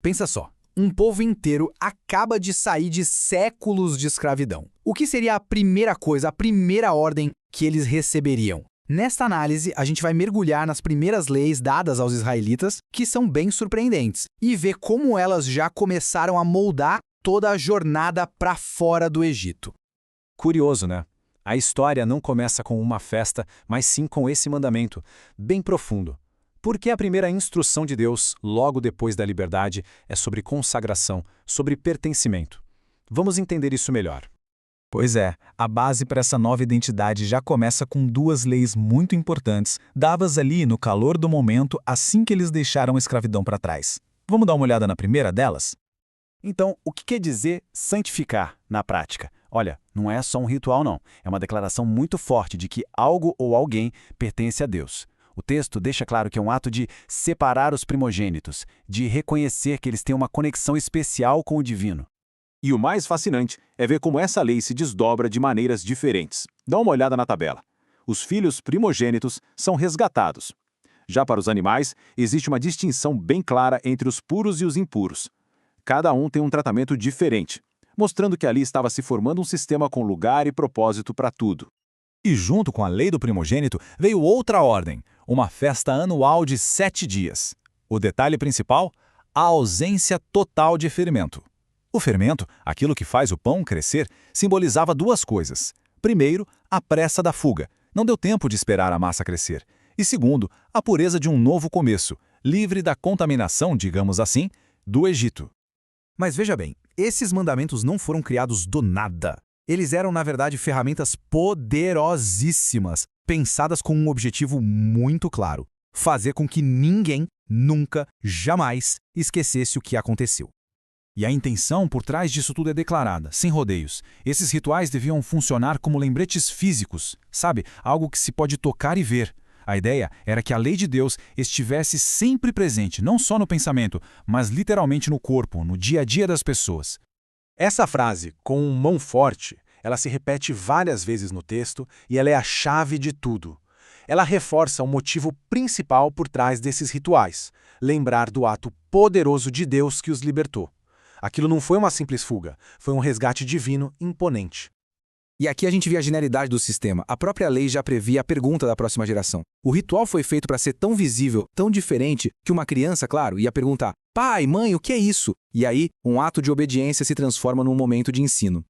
Pensa só, um povo inteiro acaba de sair de séculos de escravidão. O que seria a primeira coisa, a primeira ordem que eles receberiam? Nesta análise, a gente vai mergulhar nas primeiras leis dadas aos israelitas, que são bem surpreendentes, e ver como elas já começaram a moldar toda a jornada para fora do Egito. Curioso, né? A história não começa com uma festa, mas sim com esse mandamento, bem profundo. Porque a primeira instrução de Deus, logo depois da liberdade, é sobre consagração, sobre pertencimento. Vamos entender isso melhor. Pois é, a base para essa nova identidade já começa com duas leis muito importantes, dadas ali no calor do momento assim que eles deixaram a escravidão para trás. Vamos dar uma olhada na primeira delas? Então, o que quer dizer santificar na prática? Olha, não é só um ritual não, é uma declaração muito forte de que algo ou alguém pertence a Deus. O texto deixa claro que é um ato de separar os primogênitos, de reconhecer que eles têm uma conexão especial com o divino. E o mais fascinante é ver como essa lei se desdobra de maneiras diferentes. Dá uma olhada na tabela. Os filhos primogênitos são resgatados. Já para os animais, existe uma distinção bem clara entre os puros e os impuros. Cada um tem um tratamento diferente, mostrando que ali estava se formando um sistema com lugar e propósito para tudo. E junto com a lei do primogênito veio outra ordem, uma festa anual de 7 dias. O detalhe principal? A ausência total de fermento. O fermento, aquilo que faz o pão crescer, simbolizava duas coisas. Primeiro, a pressa da fuga. Não deu tempo de esperar a massa crescer. E segundo, a pureza de um novo começo, livre da contaminação, digamos assim, do Egito. Mas veja bem, esses mandamentos não foram criados do nada. Eles eram, na verdade, ferramentas poderosíssimas, pensadas com um objetivo muito claro: fazer com que ninguém, nunca, jamais esquecesse o que aconteceu. E a intenção por trás disso tudo é declarada, sem rodeios. Esses rituais deviam funcionar como lembretes físicos, sabe? Algo que se pode tocar e ver. A ideia era que a lei de Deus estivesse sempre presente, não só no pensamento, mas literalmente no corpo, no dia a dia das pessoas. Essa frase, com mão forte, ela se repete várias vezes no texto e ela é a chave de tudo. Ela reforça o motivo principal por trás desses rituais: lembrar do ato poderoso de Deus que os libertou. Aquilo não foi uma simples fuga, foi um resgate divino imponente. E aqui a gente vê a genialidade do sistema. A própria lei já previa a pergunta da próxima geração. O ritual foi feito para ser tão visível, tão diferente, que uma criança, claro, ia perguntar: pai, mãe, o que é isso? E aí, um ato de obediência se transforma num momento de ensino.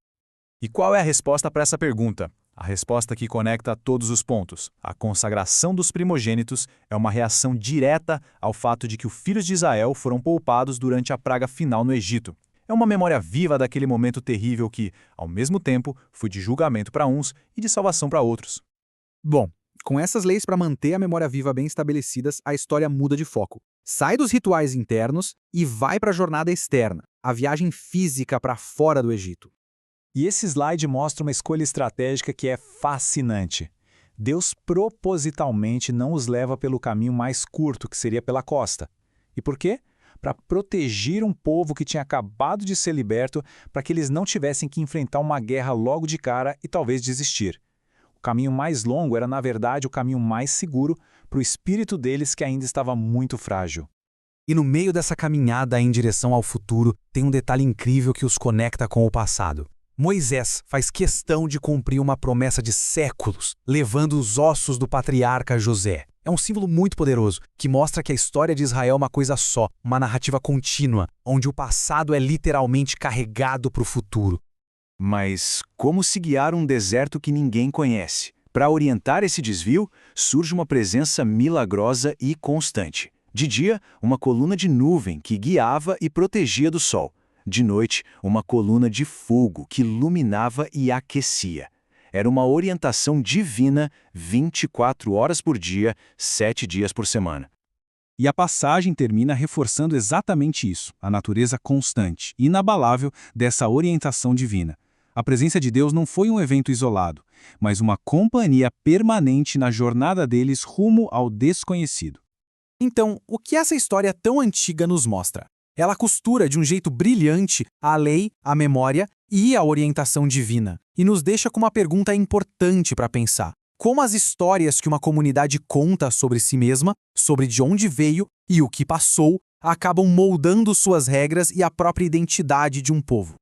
E qual é a resposta para essa pergunta? A resposta que conecta todos os pontos. A consagração dos primogênitos é uma reação direta ao fato de que os filhos de Israel foram poupados durante a praga final no Egito. É uma memória viva daquele momento terrível que, ao mesmo tempo, foi de julgamento para uns e de salvação para outros. Bom, com essas leis para manter a memória viva bem estabelecidas, a história muda de foco. Sai dos rituais internos e vai para a jornada externa, a viagem física para fora do Egito. E esse slide mostra uma escolha estratégica que é fascinante. Deus propositalmente não os leva pelo caminho mais curto, que seria pela costa. E por quê? Para proteger um povo que tinha acabado de ser liberto, para que eles não tivessem que enfrentar uma guerra logo de cara e talvez desistir. O caminho mais longo era, na verdade, o caminho mais seguro para o espírito deles que ainda estava muito frágil. E no meio dessa caminhada em direção ao futuro, tem um detalhe incrível que os conecta com o passado. Moisés faz questão de cumprir uma promessa de séculos, levando os ossos do patriarca José. É um símbolo muito poderoso, que mostra que a história de Israel é uma coisa só, uma narrativa contínua, onde o passado é literalmente carregado para o futuro. Mas como se guiar um deserto que ninguém conhece? Para orientar esse desvio, surge uma presença milagrosa e constante. De dia, uma coluna de nuvem que guiava e protegia do sol. De noite, uma coluna de fogo que iluminava e aquecia. Era uma orientação divina 24 horas por dia, 7 dias por semana. E a passagem termina reforçando exatamente isso, a natureza constante, inabalável dessa orientação divina. A presença de Deus não foi um evento isolado, mas uma companhia permanente na jornada deles rumo ao desconhecido. Então, o que essa história tão antiga nos mostra? Ela costura de um jeito brilhante a lei, a memória e a orientação divina, e nos deixa com uma pergunta importante para pensar. Como as histórias que uma comunidade conta sobre si mesma, sobre de onde veio e o que passou, acabam moldando suas regras e a própria identidade de um povo.